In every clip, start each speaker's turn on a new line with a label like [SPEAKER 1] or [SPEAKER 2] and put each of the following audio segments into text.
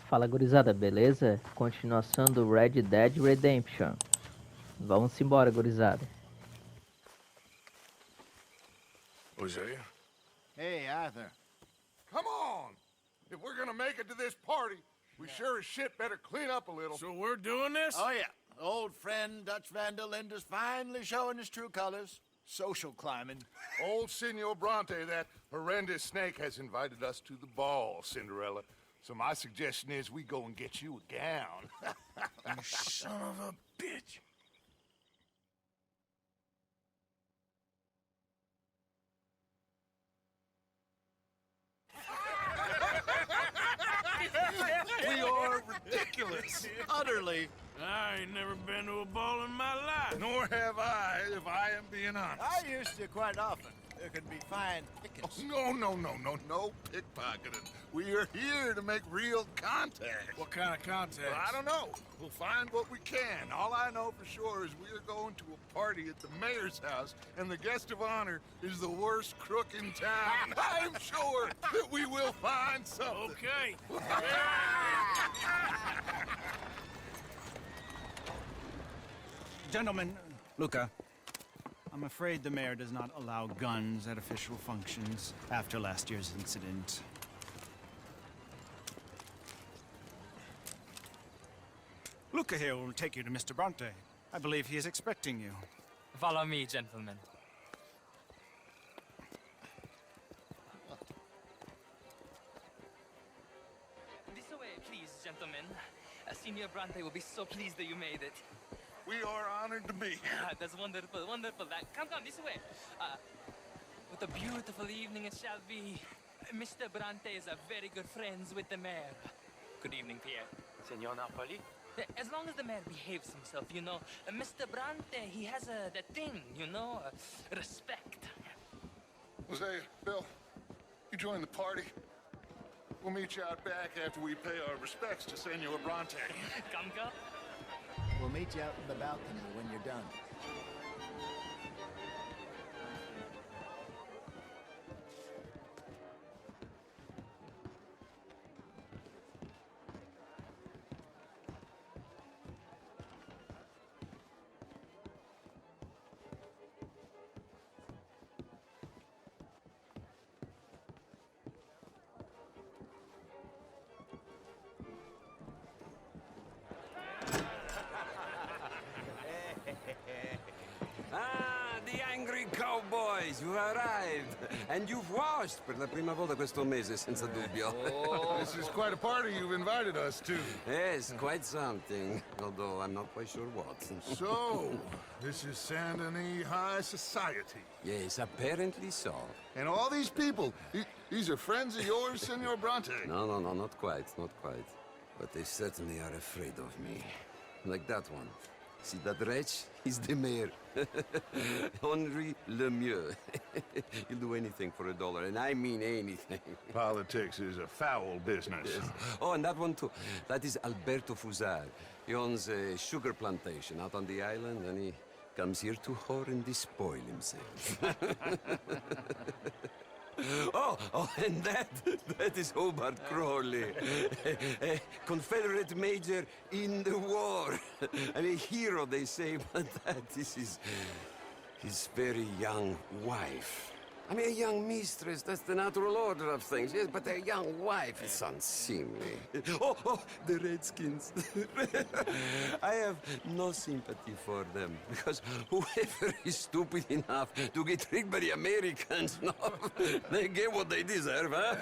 [SPEAKER 1] Fala gurizada, beleza? Continuação do Red Dead Redemption. Vamos embora, gurizada.
[SPEAKER 2] Hosea?
[SPEAKER 3] Hey, Arthur.
[SPEAKER 2] Come on! If we're gonna make it to this party, we sure as shit better clean up a little.
[SPEAKER 4] So we're doing this?
[SPEAKER 3] Oh, yeah. Old friend Dutch Van der Linde's finally showing his true colors. Social climbing.
[SPEAKER 2] Old Senor Bronte, that horrendous snake, has invited us to the ball, Cinderella. So my suggestion is we go and get you a gown.
[SPEAKER 4] You son of a bitch.
[SPEAKER 3] We are ridiculous. Utterly.
[SPEAKER 4] I ain't never been to a ball in my life.
[SPEAKER 2] Nor have I, if I am being honest.
[SPEAKER 3] I used to quite often. There can be fine pickets.
[SPEAKER 2] No pickpocketing. We are here to make real contact.
[SPEAKER 4] What kind of contact?
[SPEAKER 2] Well, I don't know. We'll find what we can. All I know for sure is we are going to a party at the mayor's house, and the guest of honor is the worst crook in town. I'm sure that we will find something.
[SPEAKER 4] Okay.
[SPEAKER 5] Gentlemen, Luca, I'm afraid the mayor does not allow guns at official functions after last year's incident. Luca here will take you to Mr. Bronte. I believe he is expecting you.
[SPEAKER 6] Follow me, gentlemen. This way, please, gentlemen. Senior Bronte will be so pleased that you made it.
[SPEAKER 2] We are honored to be here.
[SPEAKER 6] That's wonderful, wonderful. Come, this way. What a beautiful evening it shall be. Mr. Bronte is a very good friends with the mayor. Good evening, Pierre.
[SPEAKER 7] Senor Napoli?
[SPEAKER 6] As long as the mayor behaves himself, you know. Mr. Bronte, he has that thing, you know, respect.
[SPEAKER 2] Hosea, Bill, you join the party. We'll meet you out back after we pay our respects to Senor Bronte.
[SPEAKER 6] Come.
[SPEAKER 3] We'll meet you out in the balcony when you're done.
[SPEAKER 8] The angry cowboys, you arrived. And you've washed per la prima volta questo mese, senza dubbio.
[SPEAKER 2] This is quite a party you've invited us to.
[SPEAKER 8] Yes, quite something. Although I'm not quite sure what.
[SPEAKER 2] So, this is Saint Denis High Society.
[SPEAKER 8] Yes, apparently so.
[SPEAKER 2] And all these people, these are friends of yours, Senor Bronte?
[SPEAKER 8] No, not quite, not quite. But they certainly are afraid of me. Like that one. See that wretch? He's the mayor. Henri Lemieux. He'll do anything for $1, and I mean anything.
[SPEAKER 2] Politics is a foul business.
[SPEAKER 8] Yes. Oh, and that one too. That is Alberto Fusar. He owns a sugar plantation out on the island, and he comes here to whore and despoil himself. Oh, and that is Hobart Crawley, a Confederate major in the war. And a hero, they say, but that is his very young wife. I mean, a young mistress, that's the natural order of things, yes, but a young wife is unseemly. Oh, the Redskins. I have no sympathy for them, because whoever is stupid enough to get tricked by the Americans, no, they get what they deserve, huh?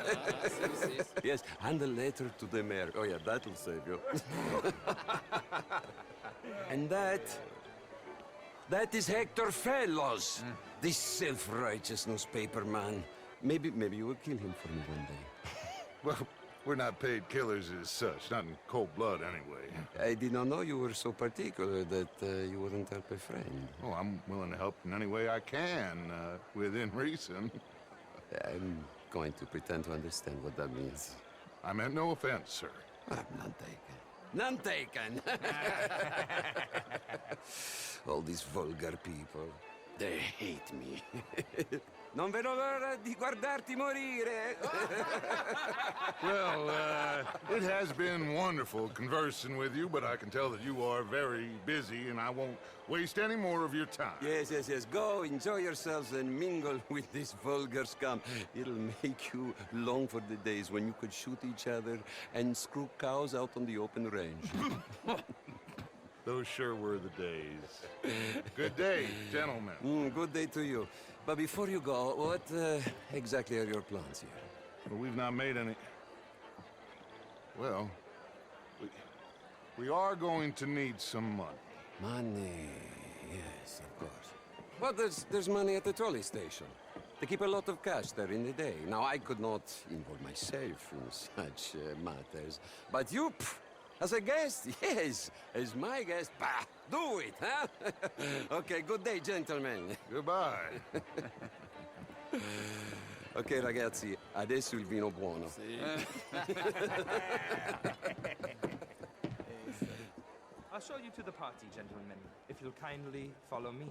[SPEAKER 8] Yes, and a letter to the mayor. Oh, yeah, that'll save you. And that is Hector Fellows, this self-righteous newspaper man. Maybe you will kill him for me one day.
[SPEAKER 2] Well, we're not paid killers as such, not in cold blood anyway.
[SPEAKER 8] I did not know you were so particular that you wouldn't help a friend.
[SPEAKER 2] Oh, I'm willing to help in any way I can, within reason.
[SPEAKER 8] I'm going to pretend to understand what that means.
[SPEAKER 2] I meant no offense, sir.
[SPEAKER 8] None taken. None taken! All these vulgar people, they hate me. Non vedo l'ora di guardarti morire.
[SPEAKER 2] Well, it has been wonderful conversing with you, but I can tell that you are very busy, and I won't waste any more of your time.
[SPEAKER 8] Yes. Go, enjoy yourselves and mingle with this vulgar scum. It'll make you long for the days when you could shoot each other and screw cows out on the open range.
[SPEAKER 2] Those sure were the days. Good day, gentlemen.
[SPEAKER 8] Good day to you. But before you go, what exactly are your plans here?
[SPEAKER 2] Well, we've not made any... Well, we are going to need some money.
[SPEAKER 8] Money, yes, of course. But there's money at the trolley station. They keep a lot of cash there in the day. Now, I could not involve myself in such matters. But you, as a guest, yes, as my guest, bah, do it, huh? Okay, good day, gentlemen.
[SPEAKER 2] Goodbye.
[SPEAKER 8] Ok, ragazzi, adesso il vino buono.
[SPEAKER 6] I'll show you to the party, gentlemen, if you'll kindly follow me.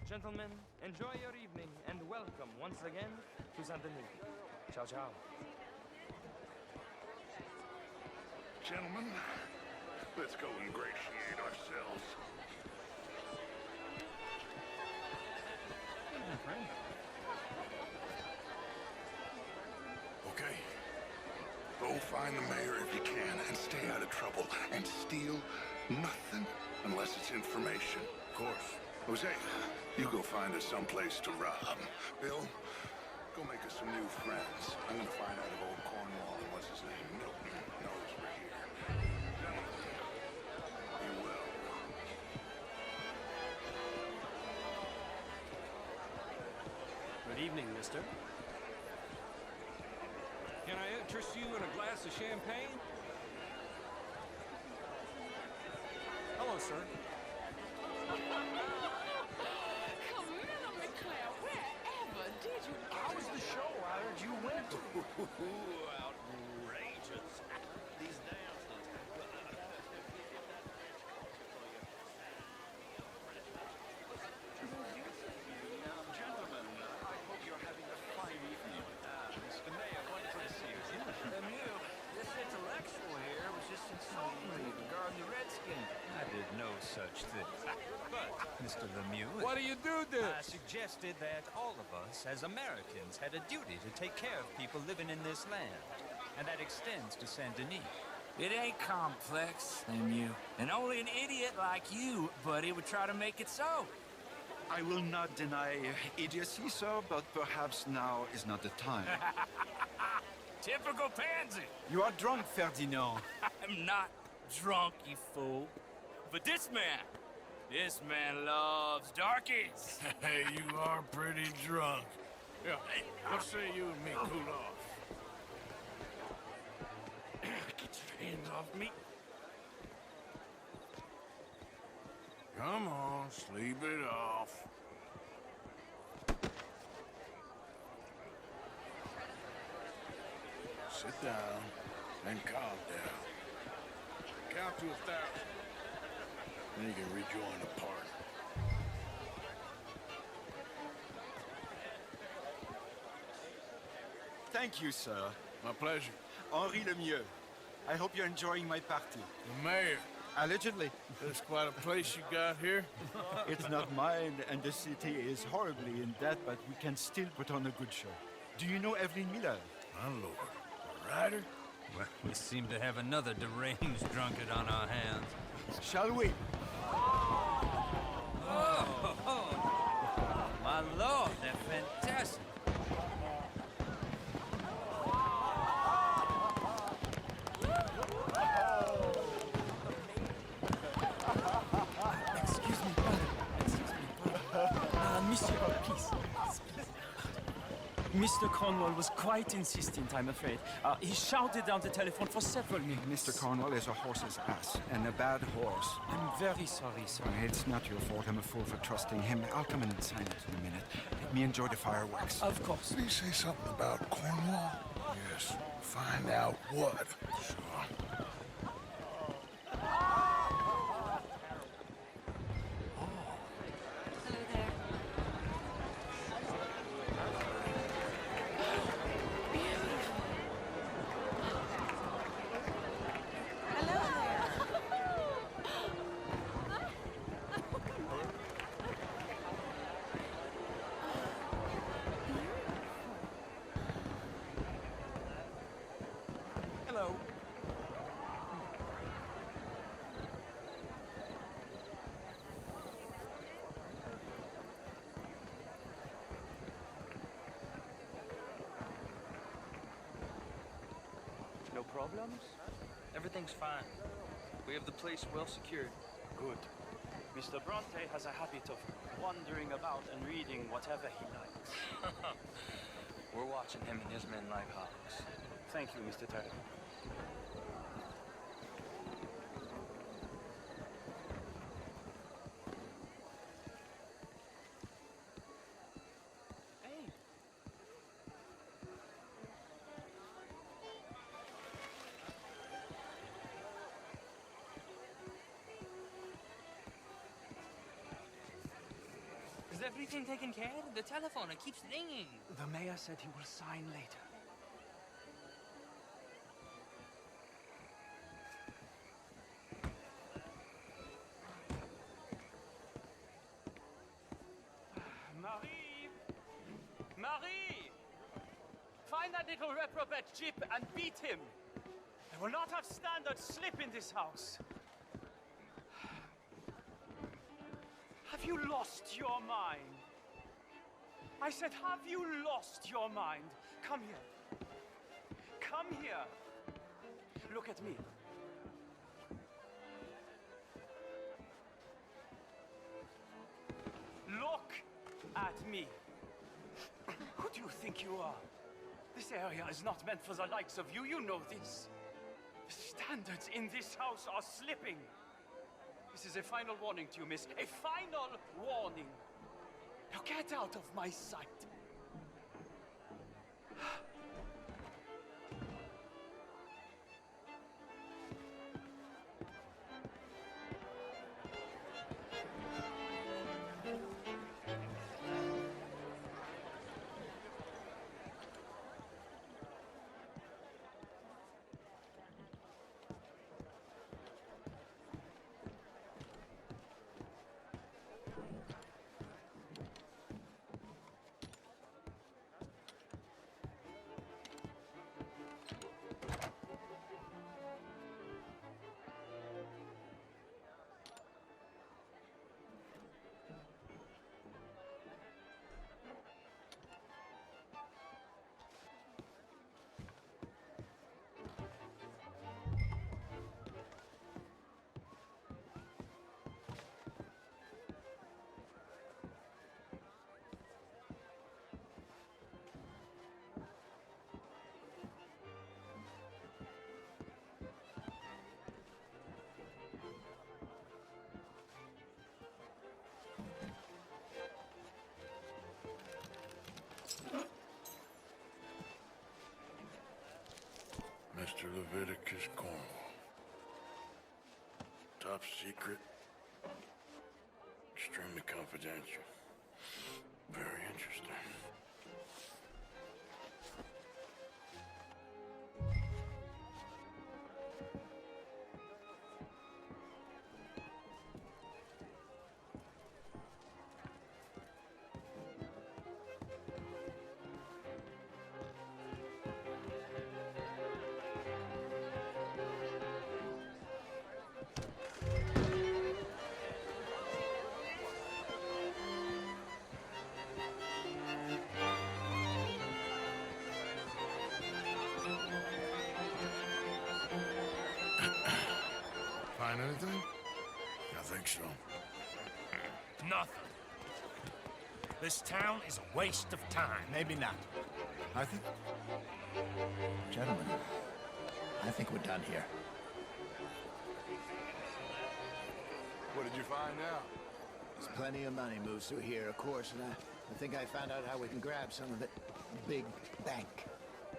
[SPEAKER 6] Gentlemen, enjoy your evening and welcome once again to Saint Denis. Ciao, ciao.
[SPEAKER 2] Gentlemen, let's go ingratiate ourselves. Okay. Go find the mayor if you can and stay out of trouble. And steal nothing unless it's information. Of course. Jose, you go find us someplace to rob. Bill, go make us some new friends. I'm gonna find out if old Cornwall and what's his name, Milton, knows we're here. Gentlemen, be well.
[SPEAKER 7] Good evening, mister. Can I interest you in a glass of champagne? Hello, sir. How was the show I heard you went to? Outrageous. These dances. Gentlemen, I hope you're having a fine evening. Mr. Mayor, one place here.
[SPEAKER 9] Lemieux, this intellectual here was just insulting me regarding the Redskins.
[SPEAKER 7] I did no such thing. But, Mr. Lemieux...
[SPEAKER 4] What do you do this?
[SPEAKER 7] I suggested that all of us, as Americans, had a duty to take care of people living in this land. And that extends to Saint Denis.
[SPEAKER 9] It ain't complex, Lemieux. And only an idiot like you, buddy, would try to make it so.
[SPEAKER 10] I will not deny idiocy, sir, but perhaps now is not the time.
[SPEAKER 9] Typical pansy.
[SPEAKER 10] You are drunk, Ferdinand.
[SPEAKER 9] I'm not drunk, you fool. But this man loves darkies.
[SPEAKER 4] Hey, you are pretty drunk. Yeah, what say you and me cool off? Get your hands off me. Come on, sleep it off. Sit down and calm down. Count to 1,000. Then you can rejoin the party.
[SPEAKER 10] Thank you, sir.
[SPEAKER 4] My pleasure.
[SPEAKER 10] Henri Lemieux. I hope you're enjoying my party.
[SPEAKER 4] The mayor.
[SPEAKER 10] Allegedly.
[SPEAKER 4] That's quite a place you got here.
[SPEAKER 10] It's not mine, and the city is horribly in debt, but we can still put on a good show. Do you know Evelyn Miller?
[SPEAKER 4] My lord. A rider?
[SPEAKER 7] Well, we seem to have another deranged drunkard on our hands.
[SPEAKER 10] Shall we?
[SPEAKER 7] Oh, my lord, they're fantastic.
[SPEAKER 6] Excuse me, brother. Monsieur, please.
[SPEAKER 11] Mr. Cornwall was quite insistent, I'm afraid. He shouted down the telephone for several minutes.
[SPEAKER 10] Mr. Cornwall is a horse's ass, and a bad horse.
[SPEAKER 11] I'm very sorry, sir.
[SPEAKER 10] It's not your fault. I'm a fool for trusting him. I'll come in and sign it in a minute. Let me enjoy the fireworks.
[SPEAKER 11] Of course.
[SPEAKER 2] Did he say something about Cornwall? Yes. Find out what. Sure.
[SPEAKER 11] Hello.
[SPEAKER 12] No problems? Everything's fine. We have the place well secured.
[SPEAKER 11] Good. Mr. Bronte has a habit of wandering about and reading whatever he likes.
[SPEAKER 12] We're watching him and his men like hawks.
[SPEAKER 11] Thank you, Mr. Turner. Hey.
[SPEAKER 6] Is everything taken care of? The telephone, it keeps ringing.
[SPEAKER 11] The mayor said he will sign later. Marie! Marie! Find that little reprobate Jip and beat him. I will not have standard slip in this house. Have you lost your mind? I said, have you lost your mind? Come here. Come here. Look at me. Look at me. Who do you think you are? This area is not meant for the likes of you. You know this. The standards in this house are slipping. This is a final warning to you, miss. A final warning. Now get out of my sight.
[SPEAKER 2] Mr. Leviticus Cornwall. Top secret. Extremely confidential. Very interesting. Find anything? I think so.
[SPEAKER 9] Nothing.
[SPEAKER 13] This town is a waste of time.
[SPEAKER 3] Maybe not. Arthur? Gentlemen, I think we're done here.
[SPEAKER 2] What did you find out?
[SPEAKER 3] There's plenty of money moves through here, of course, and I think I found out how we can grab some of it. Big bank.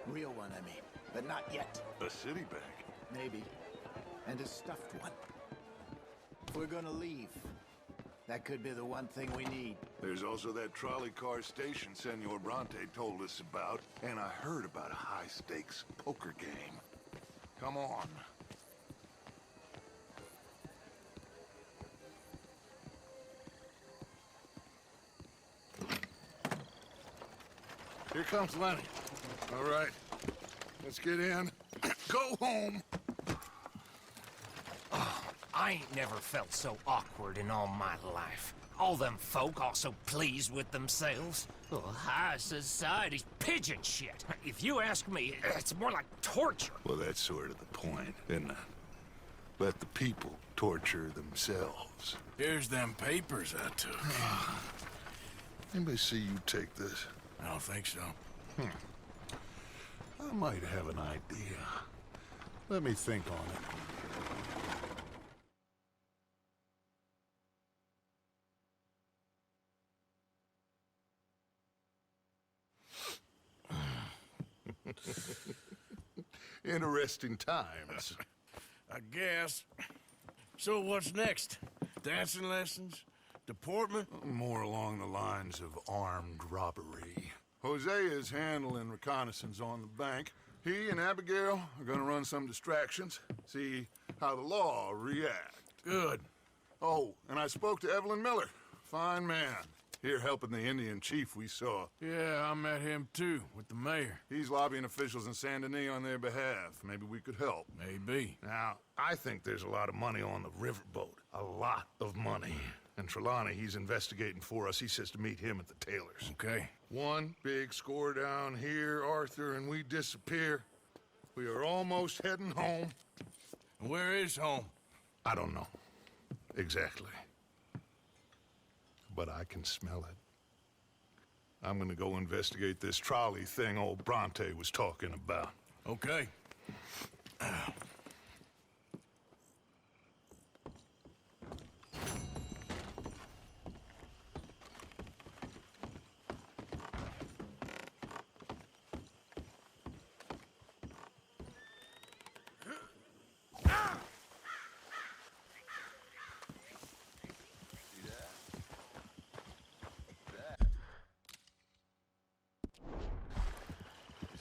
[SPEAKER 3] Real one, I mean. But not yet.
[SPEAKER 2] A city bank?
[SPEAKER 3] Maybe. And a stuffed one. If we're gonna leave, that could be the one thing we need.
[SPEAKER 2] There's also that trolley car station Senor Bronte told us about, and I heard about a high-stakes poker game. Come on. Here comes Lenny. All right, let's get in. Go home.
[SPEAKER 13] I ain't never felt so awkward in all my life. All them folk all so pleased with themselves. Oh, high society's pigeon shit. If you ask me, it's more like torture.
[SPEAKER 2] Well, that's sort of the point, isn't it? Let the people torture themselves.
[SPEAKER 4] Here's them papers I took.
[SPEAKER 2] Anybody see you take this?
[SPEAKER 4] I don't think so.
[SPEAKER 2] I might have an idea. Let me think on it. Interesting times.
[SPEAKER 4] I guess. So what's next? Dancing lessons? Deportment?
[SPEAKER 2] More along the lines of armed robbery. Hosea is handling reconnaissance on the bank. He and Abigail are gonna run some distractions, see how the law react.
[SPEAKER 4] Good.
[SPEAKER 2] Oh, and I spoke to Evelyn Miller. Fine man. Here helping the Indian chief we saw.
[SPEAKER 4] Yeah, I met him too, with the mayor.
[SPEAKER 2] He's lobbying officials in Saint Denis on their behalf. Maybe we could help.
[SPEAKER 4] Maybe.
[SPEAKER 2] Now, I think there's a lot of money on the riverboat. A lot of money. And Trelawney, he's investigating for us. He says to meet him at the Taylor's.
[SPEAKER 4] Okay.
[SPEAKER 2] One big score down here, Arthur, and we disappear. We are almost heading home.
[SPEAKER 4] Where is home?
[SPEAKER 2] I don't know. Exactly. But I can smell it. I'm gonna go investigate this trolley thing old Bronte was talking about.
[SPEAKER 4] Okay.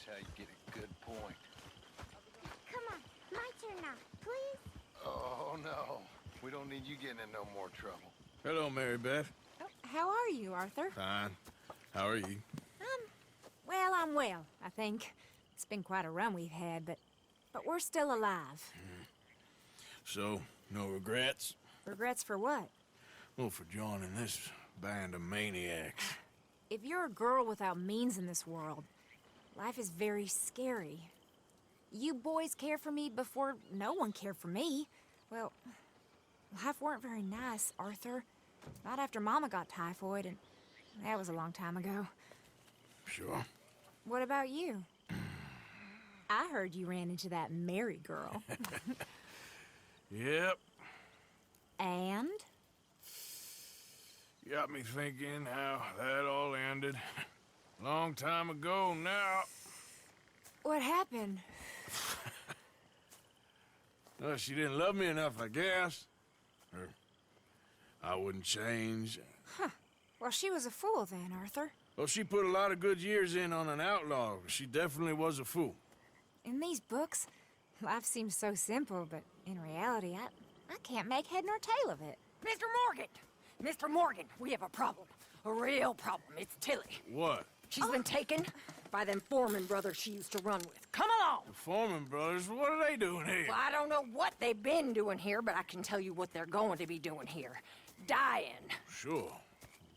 [SPEAKER 12] How you get a good point.
[SPEAKER 14] Come on, my turn now, please.
[SPEAKER 12] Oh, no. We don't need you getting in no more trouble.
[SPEAKER 4] Hello, Mary Beth.
[SPEAKER 15] Oh, how are you, Arthur?
[SPEAKER 4] Fine. How are you?
[SPEAKER 15] Well, I'm well, I think. It's been quite a run we've had, but we're still alive.
[SPEAKER 4] So, no regrets?
[SPEAKER 15] Regrets for what?
[SPEAKER 4] Well, for joining this band of maniacs.
[SPEAKER 15] If you're a girl without means in this world, life is very scary. You boys cared for me before no one cared for me. Well, life weren't very nice, Arthur. Not after Mama got typhoid, and that was a long time ago.
[SPEAKER 4] Sure.
[SPEAKER 15] What about you? I heard you ran into that Mary girl.
[SPEAKER 4] Yep.
[SPEAKER 15] And?
[SPEAKER 4] Got me thinking how that all ended. Long time ago now.
[SPEAKER 15] What happened?
[SPEAKER 4] Well, she didn't love me enough, I guess. Or I wouldn't change.
[SPEAKER 15] Huh. Well, she was a fool then, Arthur.
[SPEAKER 4] Well, she put a lot of good years in on an outlaw. She definitely was a fool.
[SPEAKER 15] In these books, life seems so simple, but in reality, I can't make head nor tail of it.
[SPEAKER 16] Mr. Morgan! Mr. Morgan, we have a problem. A real problem. It's Tilly.
[SPEAKER 4] What?
[SPEAKER 16] She's been taken by them Foreman brothers she used to run with. Come along!
[SPEAKER 4] The Foreman brothers? What are they doing here?
[SPEAKER 16] Well, I don't know what they've been doing here, but I can tell you what they're going to be doing here. Dying.
[SPEAKER 4] Sure.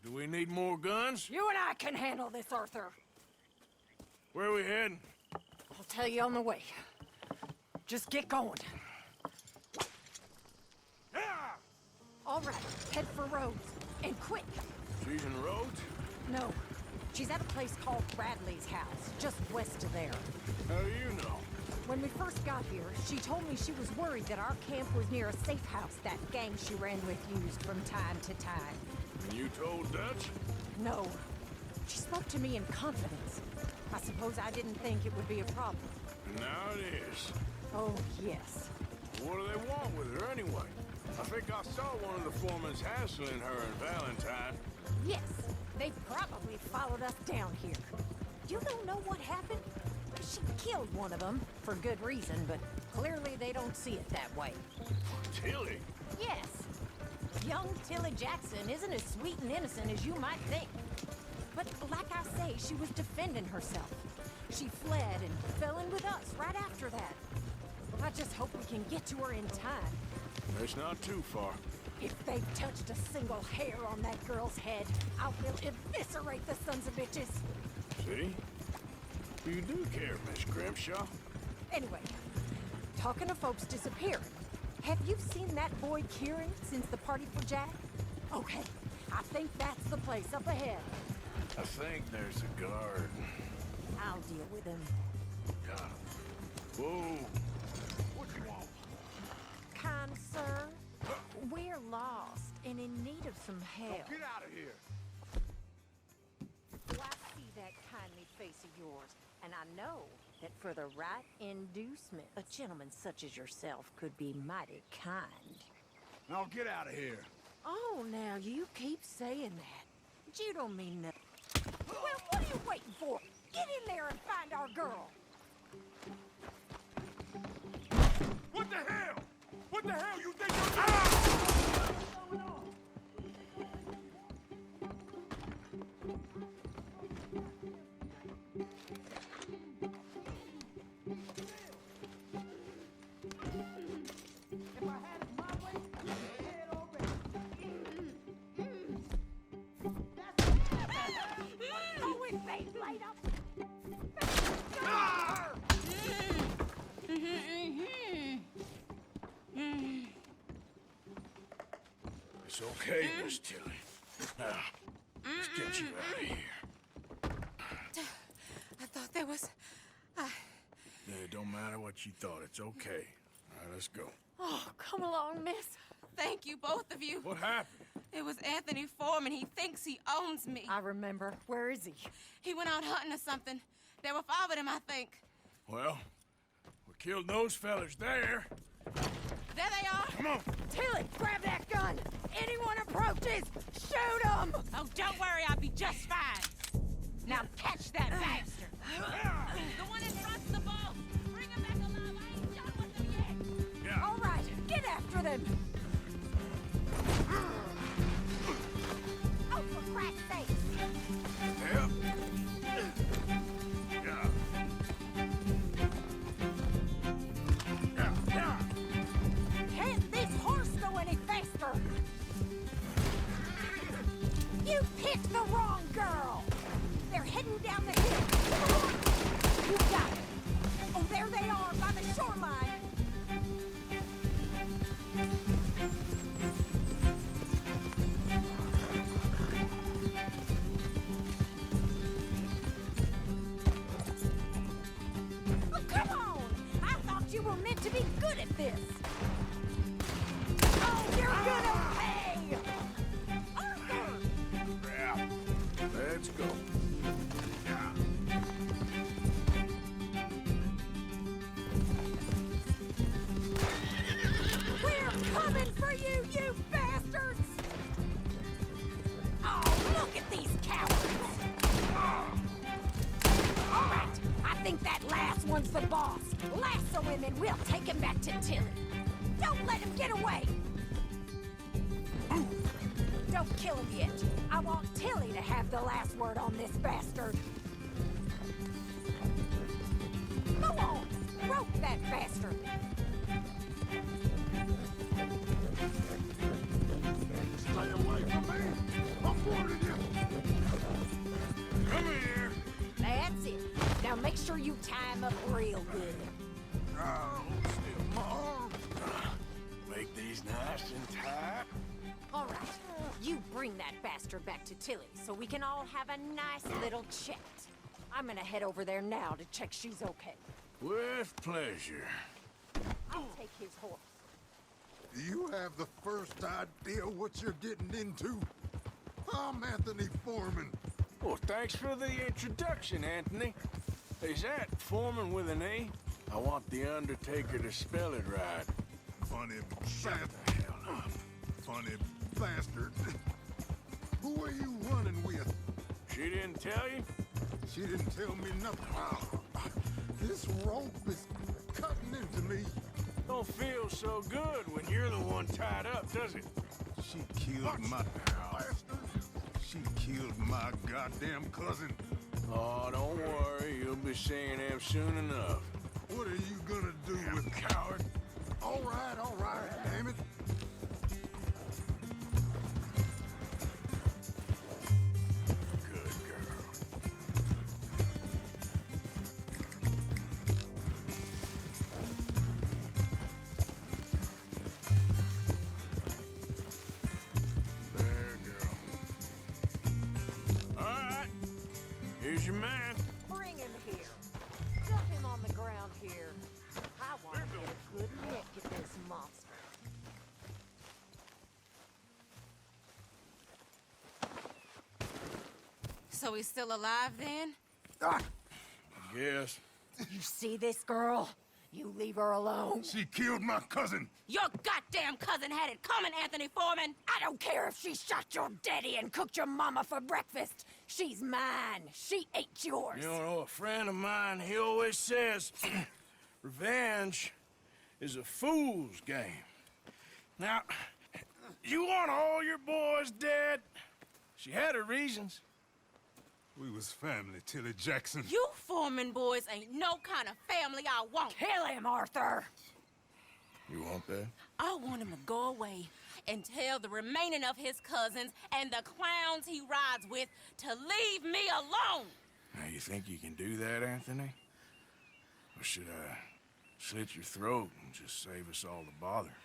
[SPEAKER 4] Do we need more guns?
[SPEAKER 16] You and I can handle this, Arthur.
[SPEAKER 4] Where are we heading?
[SPEAKER 16] I'll tell you on the way. Just get going. All right, head for Rhodes. And quick.
[SPEAKER 4] Trees and roads?
[SPEAKER 16] No. She's at a place called Bradley's house, just west of there.
[SPEAKER 4] How do you know?
[SPEAKER 16] When we first got here, she told me she was worried that our camp was near a safe house that gang she ran with used from time to time.
[SPEAKER 4] And you told Dutch?
[SPEAKER 16] No. She spoke to me in confidence. I suppose I didn't think it would be a problem.
[SPEAKER 4] Now it is.
[SPEAKER 16] Oh, yes.
[SPEAKER 4] What do they want with her anyway? I think I saw one of the foremans hassling her and Valentine.
[SPEAKER 16] Yes. They probably followed us down here. You don't know what happened? She killed one of them, for good reason, but clearly they don't see it that way.
[SPEAKER 4] Tilly?
[SPEAKER 16] Yes. Young Tilly Jackson isn't as sweet and innocent as you might think. But like I say, she was defending herself. She fled and fell in with us right after that. I just hope we can get to her in time.
[SPEAKER 4] It's not too far.
[SPEAKER 16] If they've touched a single hair on that girl's head, I will eviscerate the sons of bitches.
[SPEAKER 4] See? You do care, Miss Grimshaw.
[SPEAKER 16] Anyway, talking of folks disappearing, have you seen that boy Kieran since the party for Jack? Okay, I think that's the place up ahead.
[SPEAKER 4] I think there's a guard.
[SPEAKER 16] I'll deal with him.
[SPEAKER 4] Got him. Whoa. What you want?
[SPEAKER 16] Kind sir, we're lost and in need of some help.
[SPEAKER 4] Get out of here.
[SPEAKER 16] Well, I see that kindly face of yours, and I know that for the right inducement, a gentleman such as yourself could be mighty kind.
[SPEAKER 4] Now get out of here.
[SPEAKER 16] Oh, now you keep saying that. You don't mean nothing. Well, what are you waiting for? Get in there and find our girl.
[SPEAKER 4] What the hell? What the hell you think you're doing? It's okay, Miss Tilly. Now, let's get you out of here.
[SPEAKER 17] I thought there was...
[SPEAKER 4] Yeah, it don't matter what you thought. It's okay. All right, let's go.
[SPEAKER 17] Oh, come along, miss. Thank you, both of you.
[SPEAKER 4] What happened?
[SPEAKER 17] It was Anthony Foreman. He thinks he owns me.
[SPEAKER 16] I remember. Where is he?
[SPEAKER 17] He went out hunting or something. There were 5 of them, I think.
[SPEAKER 4] Well, we killed those fellas there.
[SPEAKER 17] There they are.
[SPEAKER 4] Come on.
[SPEAKER 16] Tilly, grab that gun. Anyone approaches, shoot them.
[SPEAKER 17] Oh, don't worry. I'll be just fine.
[SPEAKER 16] Now catch that bastard.
[SPEAKER 17] The one in front's the boss. Bring him back alive. I ain't done with him yet.
[SPEAKER 4] Yeah.
[SPEAKER 16] All right, get after them. Oh, for Christ's sake.
[SPEAKER 4] Yep. Yeah.
[SPEAKER 16] Can't this horse go any faster? You picked the wrong girl. They're heading down the hill. You got it. Oh, there they are by the shoreline. Oh, come on! I thought you were meant to be good at this. Oh, you're gonna pay! Arthur!
[SPEAKER 4] Yeah. Let's go. Yeah.
[SPEAKER 16] We're coming for you, you bastards! Oh, look at these cowards! All right, I think that last one's the boss. Lasso him and we'll take him back to Tilly. Don't let him get away! Don't kill him yet. I want Tilly to have the last word on this bastard. Go on, rope that bastard.
[SPEAKER 4] Stay away from me. I'm warning you. Come here.
[SPEAKER 16] That's it. Now make sure you tie him up real good.
[SPEAKER 4] Oh, still more. Make these nice and tight.
[SPEAKER 16] All right, you bring bring that bastard back to Tilly so we can all have a nice little chat. I'm gonna head over there now to check she's okay.
[SPEAKER 4] With pleasure.
[SPEAKER 16] I'll take his horse.
[SPEAKER 2] Do you have the first idea what you're getting into? I'm Anthony Foreman.
[SPEAKER 4] Well, thanks for the introduction, Anthony. Is that Foreman with an A? I want the Undertaker to spell it right.
[SPEAKER 2] Funny bastard. Funny bastard. Who are you running with?
[SPEAKER 4] She didn't tell you?
[SPEAKER 2] She didn't tell me nothing. This rope is cutting into me.
[SPEAKER 4] Don't feel so good when you're the one tied up, does it?
[SPEAKER 2] She killed my bastard. She killed my goddamn cousin.
[SPEAKER 4] Oh, don't worry. You'll be seeing him soon enough.
[SPEAKER 2] What are you gonna do with coward? All right, damn it.
[SPEAKER 4] Good girl. There, girl. All right. Here's your man.
[SPEAKER 16] Bring him here. Dump him on the ground here. I want to get a good look at this monster. So he's still alive then?
[SPEAKER 4] I guess.
[SPEAKER 16] You see this girl? You leave her alone.
[SPEAKER 2] She killed my cousin.
[SPEAKER 16] Your goddamn cousin had it coming, Anthony Foreman. I don't care if she shot your daddy and cooked your mama for breakfast. She's mine. She ate yours.
[SPEAKER 4] You know, a friend of mine, he always says, revenge is a fool's game. Now, you want all your boys dead? She had her reasons.
[SPEAKER 2] We was family, Tilly Jackson.
[SPEAKER 16] You Foreman boys ain't no kind of family I want. Kill him, Arthur.
[SPEAKER 4] You want that?
[SPEAKER 16] I want him to go away and tell the remaining of his cousins and the clowns he rides with to leave me alone.
[SPEAKER 4] Now, you think you can do that, Anthony? Or should I slit your throat and just save us all the bother?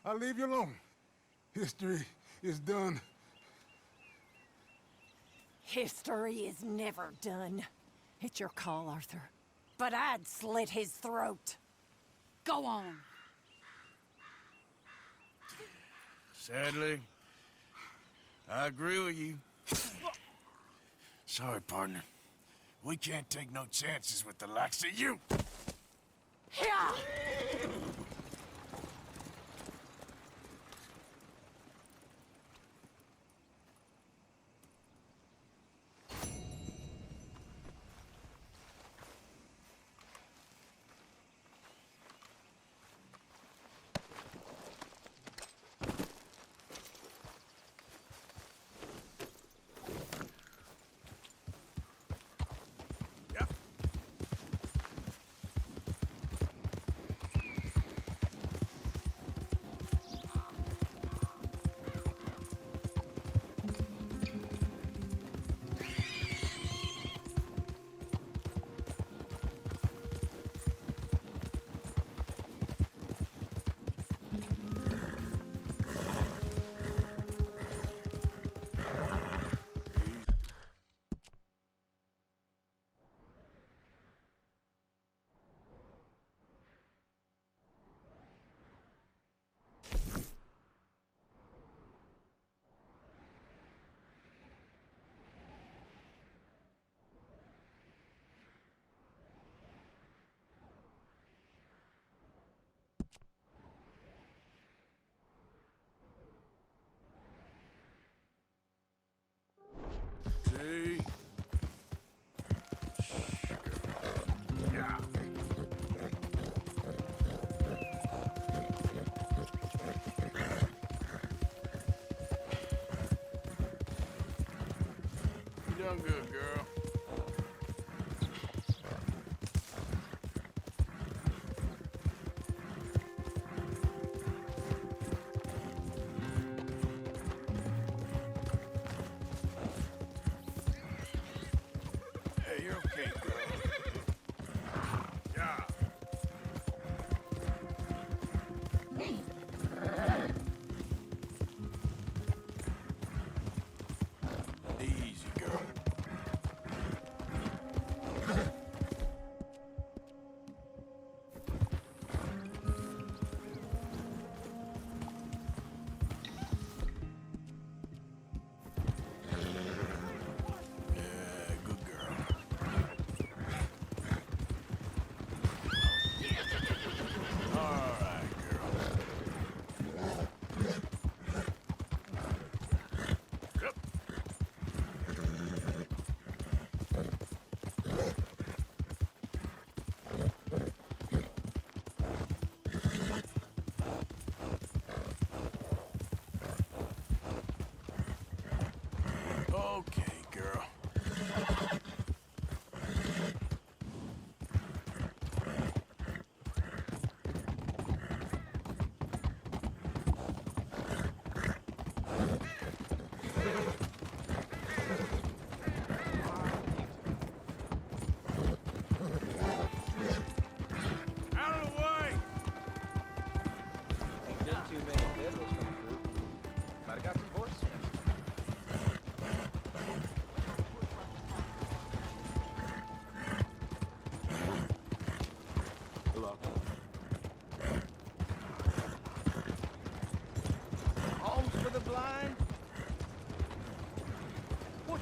[SPEAKER 2] I'll leave you alone. History is done.
[SPEAKER 16] History is never done. It's your call, Arthur. But I'd slit his throat. Go on.
[SPEAKER 4] Sadly, I agree with you. Sorry, partner. We can't take no chances with the likes of you.
[SPEAKER 16] Yeah.
[SPEAKER 4] See? Yeah. You done good, girl. Hey, you're okay, girl. Yeah.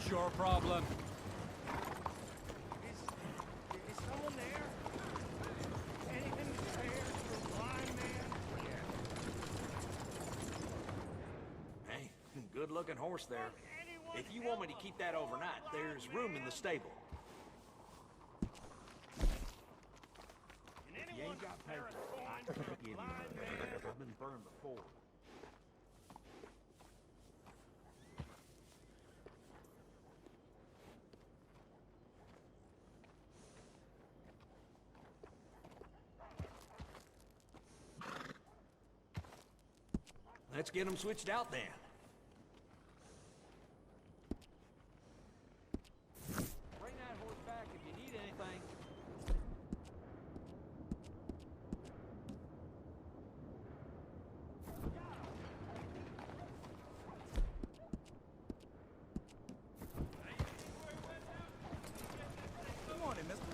[SPEAKER 18] What's your problem?
[SPEAKER 4] Is someone there? Anything spared for a blind man?
[SPEAKER 19] Hey, good-looking horse there. If you want me to keep that overnight, there's room in the stable. If you ain't got paper, I can give you one. I've been burned before. Let's get them switched out then. Bring that horse back if you need anything.
[SPEAKER 5] Good morning, mister.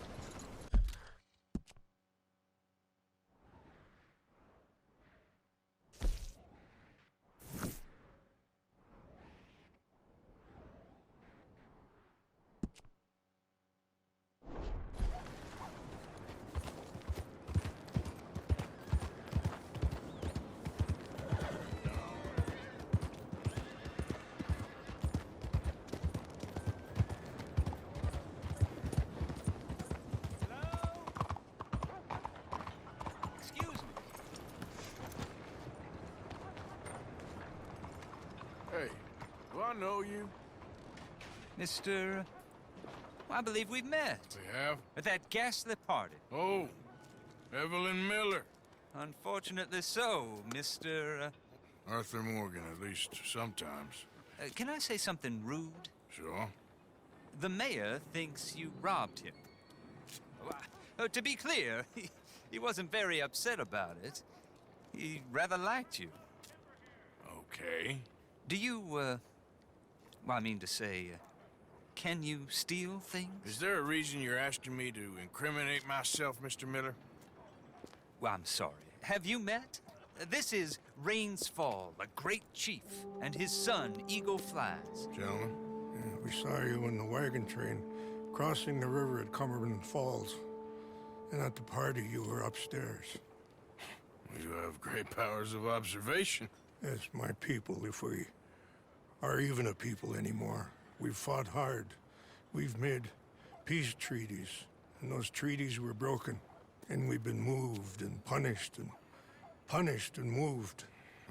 [SPEAKER 4] Hey, do I know you?
[SPEAKER 7] Mr. I believe we've met.
[SPEAKER 4] We have?
[SPEAKER 7] At that ghastly party.
[SPEAKER 4] Oh, Evelyn Miller.
[SPEAKER 7] Unfortunately so, Mr.
[SPEAKER 4] Arthur Morgan, at least sometimes.
[SPEAKER 7] Can I say something rude?
[SPEAKER 4] Sure.
[SPEAKER 7] The mayor thinks you robbed him. To be clear, he wasn't very upset about it. He rather liked you.
[SPEAKER 4] Okay.
[SPEAKER 7] Do you, well, I mean to say, can you steal things?
[SPEAKER 4] Is there a reason you're asking me to incriminate myself, Mr. Miller?
[SPEAKER 7] Well, I'm sorry. Have you met? This is Rains Fall, a great chief, and his son, Eagle Flies.
[SPEAKER 20] Gentlemen, we saw you in the wagon train crossing the river at Cumberland Falls. And at the party, you were upstairs.
[SPEAKER 4] You have great powers of observation.
[SPEAKER 20] Yes, my people, if we are even a people anymore. We've fought hard. We've made peace treaties, and those treaties were broken. And we've been moved and punished and moved.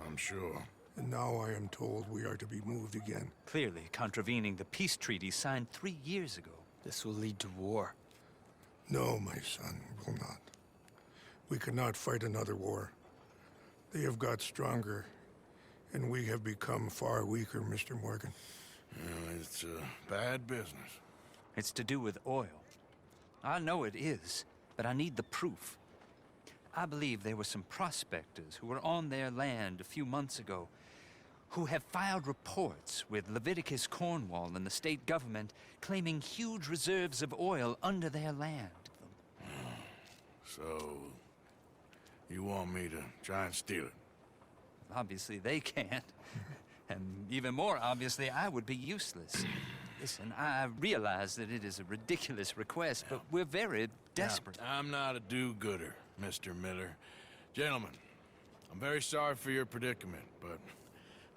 [SPEAKER 4] I'm sure.
[SPEAKER 20] And now I am told we are to be moved again.
[SPEAKER 7] Clearly contravening the peace treaty signed 3 years ago.
[SPEAKER 18] This will lead to war.
[SPEAKER 20] No, my son, will not. We cannot fight another war. They have got stronger, and we have become far weaker, Mr. Morgan.
[SPEAKER 4] Well, it's a bad business.
[SPEAKER 7] It's to do with oil. I know it is, but I need the proof. I believe there were some prospectors who were on their land a few months ago who have filed reports with Leviticus Cornwall and the state government claiming huge reserves of oil under their land.
[SPEAKER 4] So, you want me to try and steal it?
[SPEAKER 7] Obviously they can't. And even more obviously, I would be useless. Listen, I realize that it is a ridiculous request, but we're very desperate.
[SPEAKER 4] Now, I'm not a do-gooder, Mr. Miller. Gentlemen, I'm very sorry for your predicament, but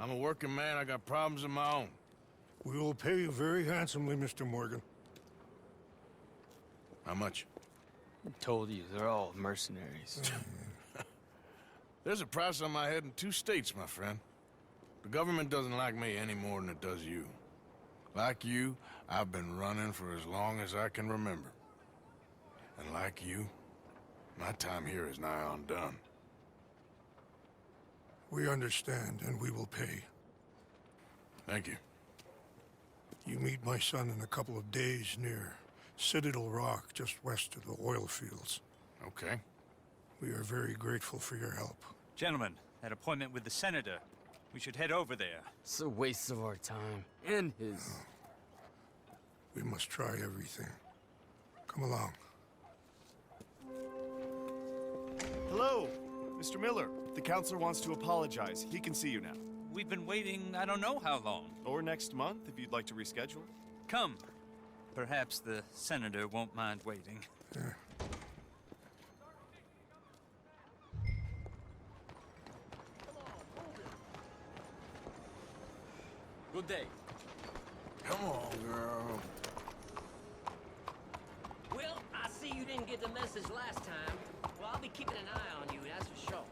[SPEAKER 4] I'm a working man. I got problems of my own.
[SPEAKER 20] We will pay you very handsomely, Mr. Morgan.
[SPEAKER 4] How much?
[SPEAKER 18] I told you, they're all mercenaries.
[SPEAKER 4] There's a price on my head in 2 states, my friend. The government doesn't like me any more than it does you. Like you, I've been running for as long as I can remember. And like you, my time here is nigh undone.
[SPEAKER 20] We understand, and we will pay.
[SPEAKER 4] Thank you.
[SPEAKER 20] You meet my son in a couple of days near Citadel Rock, just west of the oil fields.
[SPEAKER 4] Okay.
[SPEAKER 20] We are very grateful for your help.
[SPEAKER 7] Gentlemen, that appointment with the senator. We should head over there.
[SPEAKER 18] It's a waste of our time. And his.
[SPEAKER 20] We must try everything. Come along.
[SPEAKER 21] Hello, Mr. Miller. The counselor wants to apologize. He can see you now.
[SPEAKER 7] We've been waiting I don't know how long.
[SPEAKER 21] Or next month, if you'd like to reschedule.
[SPEAKER 7] Come. Perhaps the senator won't mind waiting.
[SPEAKER 18] Good day.
[SPEAKER 4] Come on, girl.
[SPEAKER 1] Well, I see you didn't get the message last time. Well, I'll be keeping an eye on you, that's for sure.